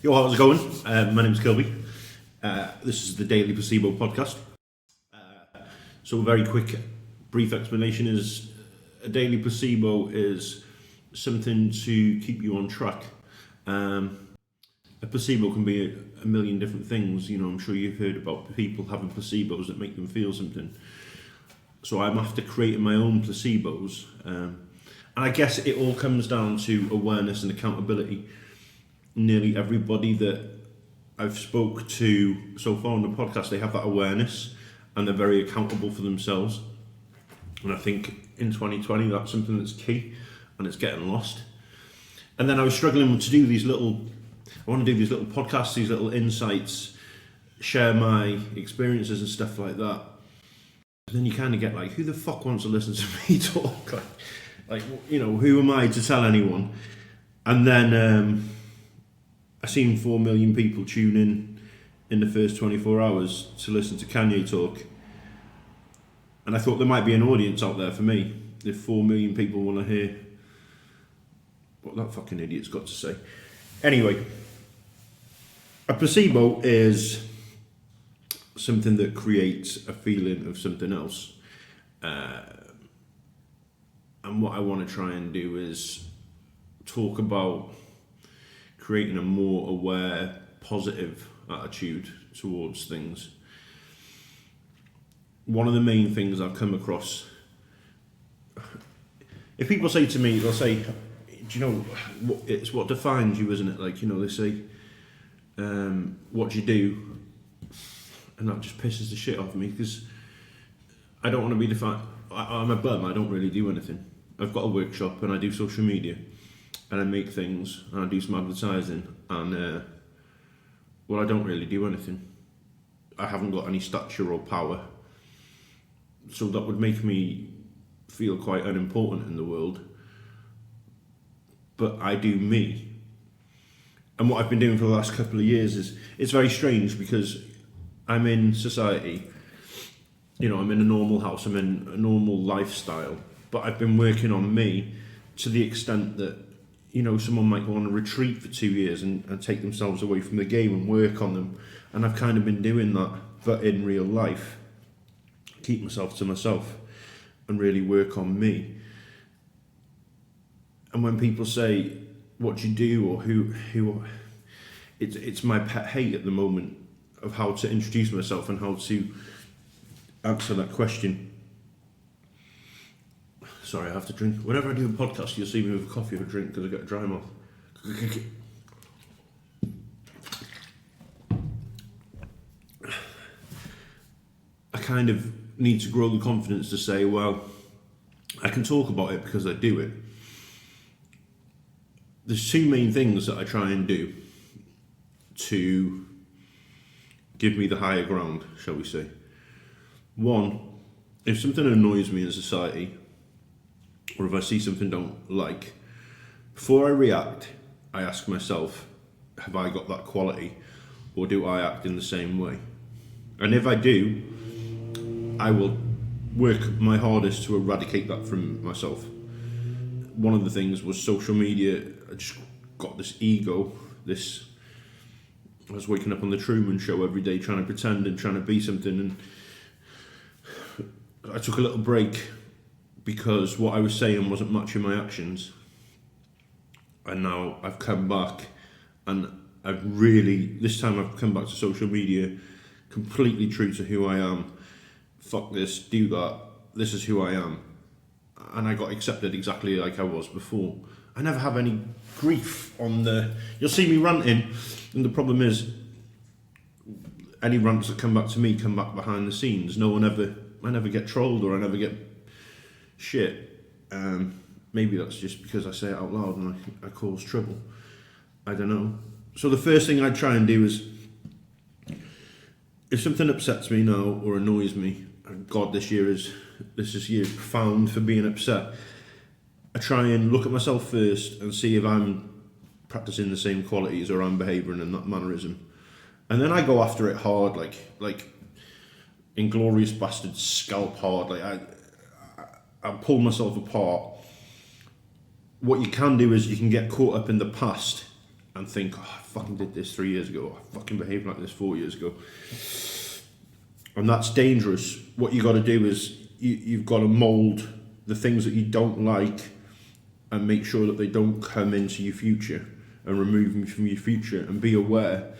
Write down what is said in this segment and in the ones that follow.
Yo, how's it going? My name's Kilby. This is the Daily Placebo podcast. So a very quick, brief explanation is a daily placebo is something to keep you on track. A placebo can be a million different things. You know, I'm sure you've heard about people having placebos that make them feel something. So I'm after creating my own placebos. And I guess it all comes down to awareness and accountability. Nearly everybody that I've spoke to so far on the podcast, they have that awareness and they're very accountable for themselves. And I think in 2020, that's something that's key and it's getting lost. And then I was struggling to do I want to do these little podcasts, these little insights, share my experiences and stuff like that. And then you kind of get like, who the fuck wants to listen to me talk? Like, you know, who am I to tell anyone? And then I seen 4 million people tune in the first 24 hours to listen to Kanye talk. And I thought there might be an audience out there for me if 4 million people want to hear what that fucking idiot's got to say. Anyway, a placebo is something that creates a feeling of something else. And what I want to try and do is talk about creating a more aware, positive attitude towards things. One of the main things I've come across, if people say to me, they'll say, do you know, it's what defines you, isn't it? Like, you know, they say, what do you do? And that just pisses the shit off me because I don't want to be defined. I'm a bum, I don't really do anything. I've got a workshop and I do social media. And I make things, and I do some advertising, and well, I don't really do anything. I haven't got any stature or power, so that would make me feel quite unimportant in the world. But I do me, and what I've been doing for the last couple of years is, it's very strange because I'm in society, you know, I'm in a normal house, I'm in a normal lifestyle, but I've been working on me to the extent that, you know, someone might go on a retreat for 2 years and take themselves away from the game and work on them. And I've kind of been doing that, but in real life. Keep myself to myself and really work on me. And when people say, what do you do or who it's my pet hate at the moment of how to introduce myself and how to answer that question. Sorry, I have to drink. Whenever I do a podcast, you'll see me with a coffee or a drink because I get a dry mouth. I kind of need to grow the confidence to say, well, I can talk about it because I do it. There's two main things that I try and do to give me the higher ground, shall we say. One, if something annoys me in society, or if I see something I don't like, before I react, I ask myself, have I got that quality, or do I act in the same way? And if I do, I will work my hardest to eradicate that from myself. One of the things was social media. I just got this ego, I was waking up on the Truman Show every day trying to pretend and trying to be something, and I took a little break because what I was saying wasn't matching my actions. And now I've come back and this time I've come back to social media completely true to who I am. Fuck this, do that, this is who I am. And I got accepted exactly like I was before. I never have any grief you'll see me ranting, and the problem is, any rants that come back to me come back behind the scenes. I never get trolled or I never get shit. Maybe that's just because I say it out loud and I cause trouble. I don't know. So the first thing I try and do is, if something upsets me now or annoys me, God, this year profound for being upset. I try and look at myself first and see if I'm practicing the same qualities or I'm behaving in that mannerism. And then I go after it hard, like Inglorious Bastards, scalp hard. Like I pull myself apart. What you can do is you can get caught up in the past and think, oh, I fucking did this 3 years ago, I fucking behaved like this 4 years ago. And that's dangerous. What you got to do is you've got to mould the things that you don't like and make sure that they don't come into your future and remove them from your future, and be aware.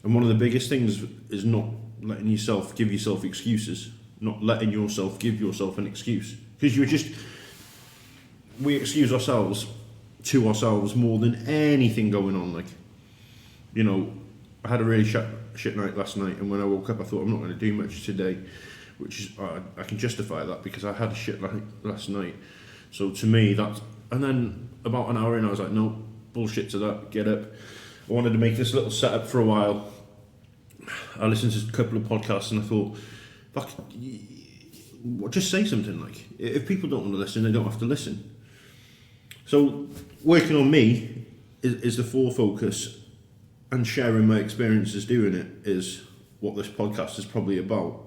And one of the biggest things is not letting yourself give yourself excuses, not letting yourself give yourself an excuse. Because we excuse ourselves to ourselves more than anything going on. Like, you know, I had a really shit night last night, and when I woke up I thought I'm not going to do much today, which is, I can justify that because I had a shit night last night. So to me that's, and then about an hour in I was like, no, bullshit to that, get up. I wanted to make this little setup for a while. I listened to a couple of podcasts and I thought, fuck, just say something. Like, if people don't want to listen, they don't have to listen. So working on me is the full focus, and sharing my experiences doing it is what this podcast is probably about.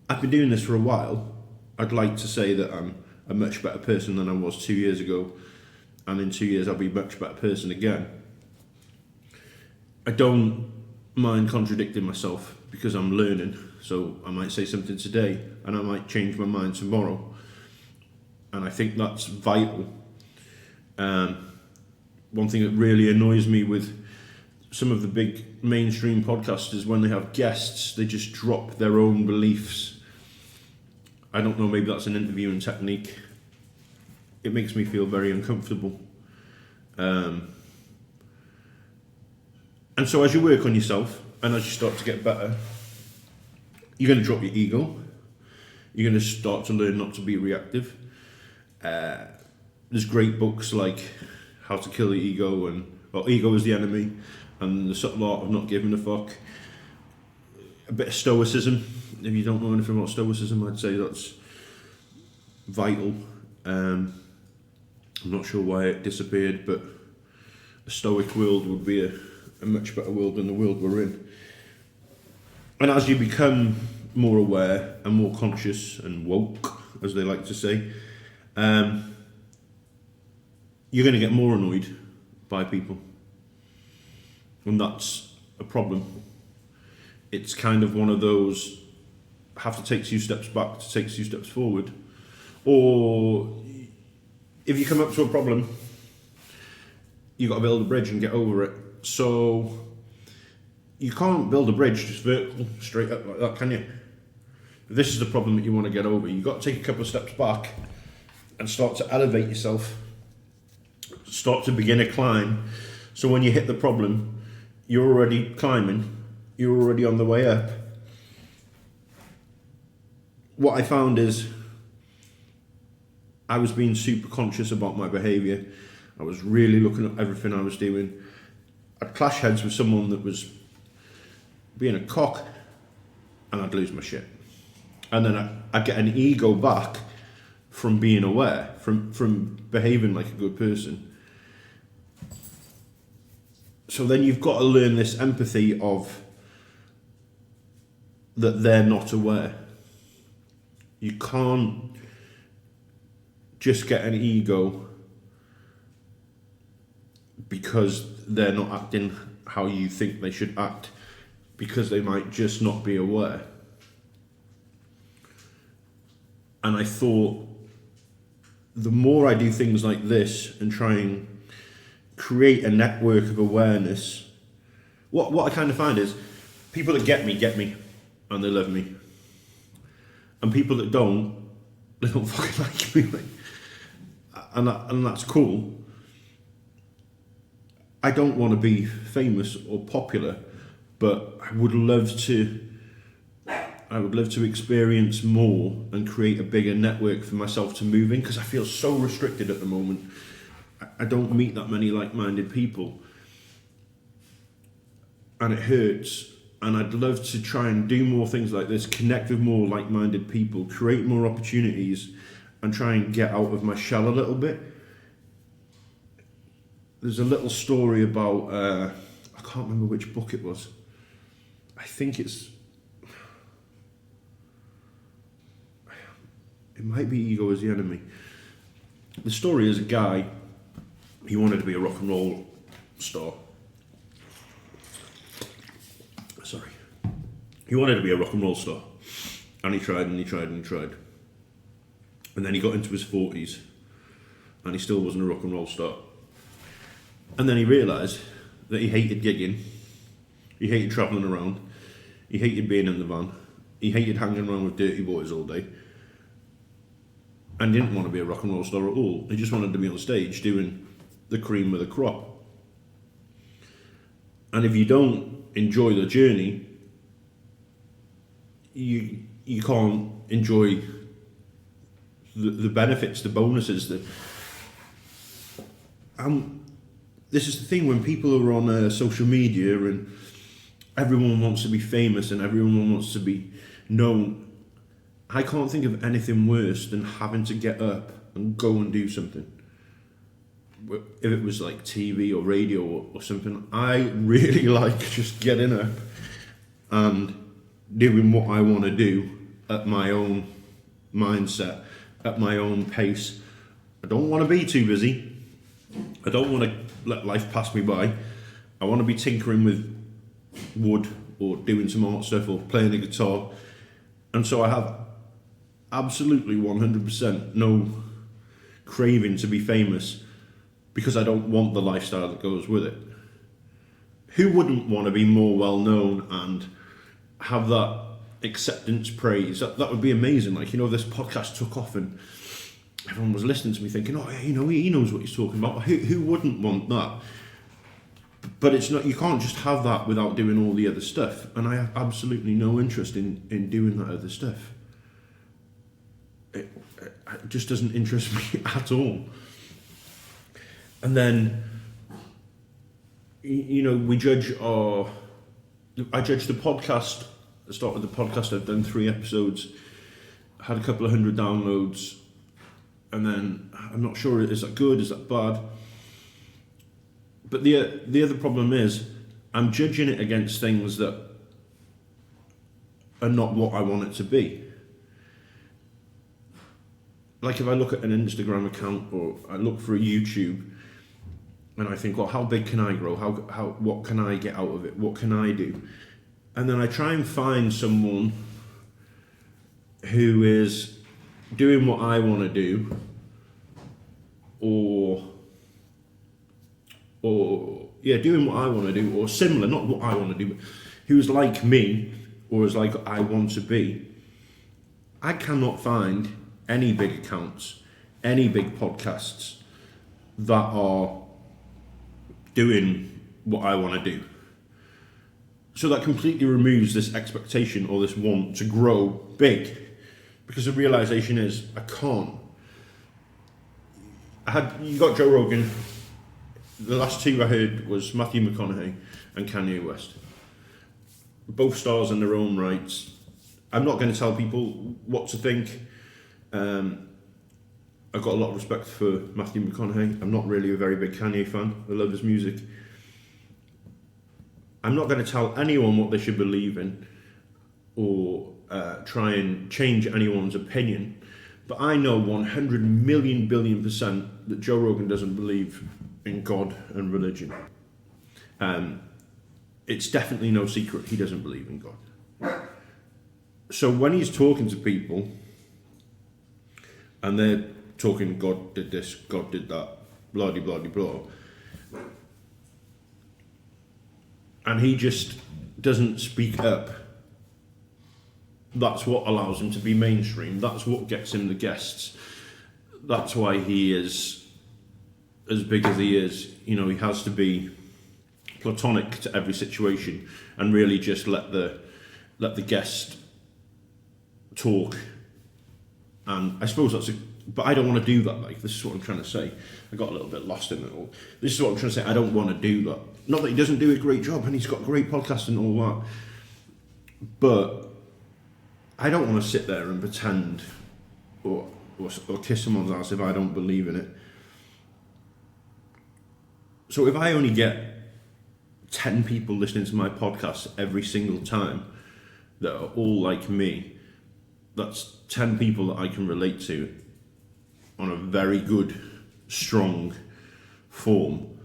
I've been doing this for a while. I'd like to say that I'm a much better person than I was 2 years ago, and in 2 years I'll be a much better person again. I don't mind contradicting myself because I'm learning. So I might say something today and I might change my mind tomorrow, and I think that's vital. One thing that really annoys me with some of the big mainstream podcasts is when they have guests, they just drop their own beliefs. I don't know, maybe that's an interviewing technique. It makes me feel very uncomfortable. And so as you work on yourself and as you start to get better, you're going to drop your ego. You're going to start to learn not to be reactive. There's great books like How to Kill the Ego and Ego is the Enemy, and The Subtle Art of Not Giving a Fuck. A bit of stoicism. If you don't know anything about stoicism, I'd say that's vital. I'm not sure why it disappeared, but a stoic world would be a much better world than the world we're in. And as you become more aware and more conscious and woke, as they like to say, you're going to get more annoyed by people. And that's a problem. It's kind of one of those, have to take 2 steps back to take 2 steps forward. Or if you come up to a problem, you've got to build a bridge and get over it. So you can't build a bridge just vertical, straight up like that, can you? If this is the problem that you want to get over, you've got to take a couple of steps back and start to elevate yourself, start to begin a climb. So when you hit the problem, you're already climbing, you're already on the way up. What I found is I was being super conscious about my behaviour. I was really looking at everything I was doing. I'd clash heads with someone that was being a cock, and I'd lose my shit. And then I'd get an ego back from being aware, from behaving like a good person. So then you've got to learn this empathy of that they're not aware. You can't just get an ego because they're not acting how you think they should act, because they might just not be aware. And I thought, the more I do things like this and try and create a network of awareness, what I kind of find is people that get me and they love me, and people that don't, they don't fucking like me. And that's cool. I don't want to be famous or popular, but I would love to experience more and create a bigger network for myself to move in, because I feel so restricted at the moment. I don't meet that many like-minded people, and it hurts. And I'd love to try and do more things like this, connect with more like-minded people, create more opportunities, and try and get out of my shell a little bit. There's a little story about, I can't remember which book it was. I think it might be Ego is the Enemy. The story is a guy he wanted to be a rock and roll star. Sorry. He wanted to be a rock and roll star. And he tried and he tried and he tried. And then he got into his 40s and he still wasn't a rock and roll star. And then he realised that he hated gigging, he hated travelling around, he hated being in the van, he hated hanging around with dirty boys all day, and didn't want to be a rock and roll star at all. He just wanted to be on stage doing the cream of the crop. And if you don't enjoy the journey, you can't enjoy the benefits, the bonuses. This is the thing, when people are on social media and everyone wants to be famous and everyone wants to be known, I can't think of anything worse than having to get up and go and do something. If it was like TV or radio or something, I really like just getting up and doing what I want to do at my own mindset, at my own pace. I don't want to be too busy. I don't want to let life pass me by. I want to be tinkering with wood or doing some art stuff or playing a guitar. And so I have absolutely 100% no craving to be famous, because I don't want the lifestyle that goes with it. Who wouldn't want to be more well known and have that acceptance, praise? That would be amazing. Like, this podcast took off and everyone was listening to me thinking, oh, he knows what he's talking about. Who wouldn't want that? But it's not. You can't just have that without doing all the other stuff. And I have absolutely no interest in doing that other stuff. It just doesn't interest me at all. And then, we judge I judge the podcast. I started the podcast, I've done 3 episodes, had a couple of 100 downloads, and then I'm not sure, is that good, is that bad? But the other problem is, I'm judging it against things that are not what I want it to be. Like if I look at an Instagram account or I look for a YouTube, and I think, well, how big can I grow? What can I get out of it? What can I do? And then I try and find someone who is doing what I want to do, or doing what I want to do, or similar, not what I want to do, but who's like me, or is like I want to be. I cannot find any big accounts, any big podcasts that are doing what I want to do. So that completely removes this expectation or this want to grow big, because the realization is I can't. You got Joe Rogan. The last 2 I heard was Matthew McConaughey and Kanye West. Both stars in their own rights. I'm not going to tell people what to think. I've got a lot of respect for Matthew McConaughey. I'm not really a very big Kanye fan. I love his music. I'm not going to tell anyone what they should believe in or try and change anyone's opinion. But I know 100 million billion% that Joe Rogan doesn't believe in God and religion. It's definitely no secret he doesn't believe in God. So when he's talking to people and they're talking, God did this, God did that, blah, blah, blah, blah, and he just doesn't speak up, that's what allows him to be mainstream. That's what gets him the guests. That's why he is as big as he is. He has to be platonic to every situation and really just let the guest talk. And I suppose but I don't want to do that. Like, this is what I'm trying to say. I got a little bit lost in it all. This is what I'm trying to say. I don't want to do that. Not that he doesn't do a great job, and he's got a great podcast and all that, but I don't want to sit there and pretend or kiss someone's ass if I don't believe in it. So if I only get 10 people listening to my podcast every single time that are all like me, that's 10 people that I can relate to on a very good, strong, form,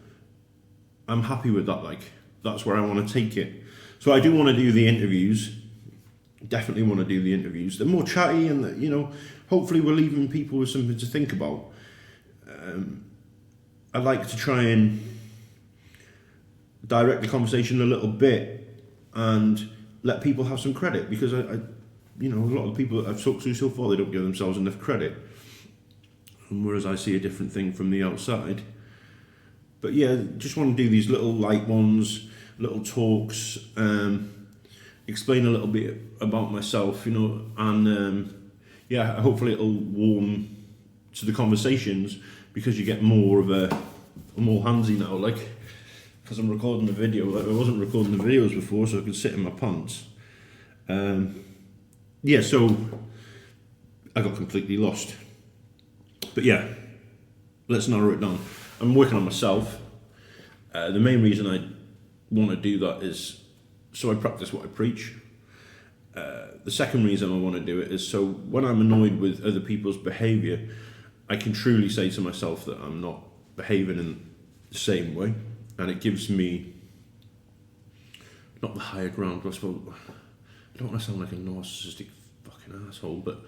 I'm happy with that. Like, that's where I want to take it. So I do want to do the interviews. Definitely want to do the interviews. They're more chatty, and you know, hopefully we're leaving people with something to think about. I like to try and direct the conversation a little bit and let people have some credit, because I you know, a lot of people that I've talked to so far, they don't give themselves enough credit. And whereas I see a different thing from the outside. But yeah, just want to do these little light ones, little talks, explain a little bit about myself, you know, and yeah, hopefully it'll warm to the conversations, because you get more of a, I'm all handsy now, like, because I'm recording the video. Like, I wasn't recording the videos before, so I could sit in my pants. Yeah, so I got completely lost. But yeah, let's narrow it down. I'm working on myself. The main reason I want to do that is so I practice what I preach. The second reason I want to do it is so when I'm annoyed with other people's behaviour, I can truly say to myself that I'm not behaving in the same way, and it gives me not the higher ground. I suppose I don't want to sound like a narcissistic fucking asshole, but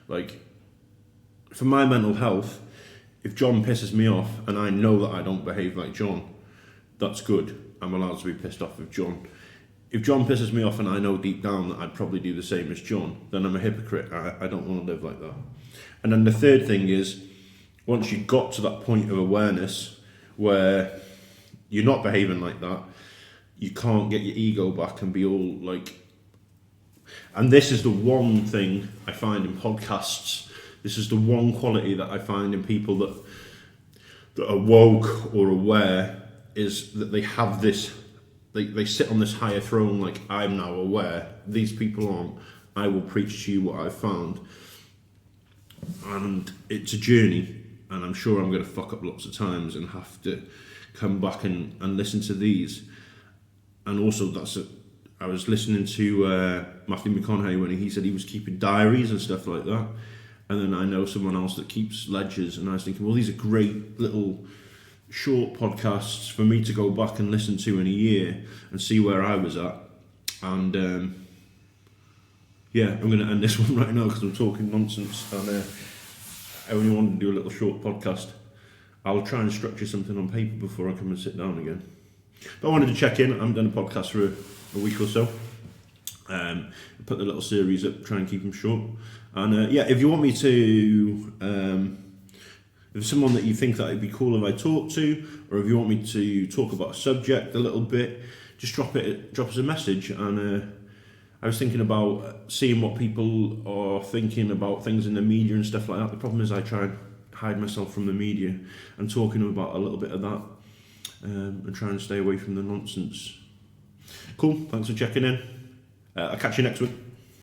like, for my mental health, if John pisses me off and I know that I don't behave like John, that's good. I'm allowed to be pissed off with John. If John pisses me off and I know deep down that I'd probably do the same as John, then I'm a hypocrite. I don't want to live like that. And then the third thing is, once you've got to that point of awareness where you're not behaving like that, you can't get your ego back and be all like... And this is the one thing I find in podcasts. This is the one quality that I find in people that are woke or aware, is that they have this, they sit on this higher throne, like, I'm now aware, these people aren't. I will preach to you what I've found. And it's a journey, and I'm sure I'm going to fuck up lots of times and have to come back and listen to these. And also, I was listening to Matthew McConaughey when he said he was keeping diaries and stuff like that. And then I know someone else that keeps ledgers, and I was thinking, well, these are great little short podcasts for me to go back and listen to in a year and see where I was at. And yeah, I'm going to end this one right now because I'm talking nonsense, and I only wanted to do a little short podcast. I'll try and structure something on paper before I come and sit down again. But I wanted to check in. I haven't done a podcast for a week or so. Put the little series up, try and keep them short. And yeah, if you want me to, if there's someone that you think that it'd be cool if I talk to, or if you want me to talk about a subject a little bit, just drop us a message. And I was thinking about seeing what people are thinking about things in the media and stuff like that. The problem is I try and hide myself from the media, and talking about a little bit of that, and try and stay away from the nonsense. Cool, thanks for checking in. I'll catch you next week.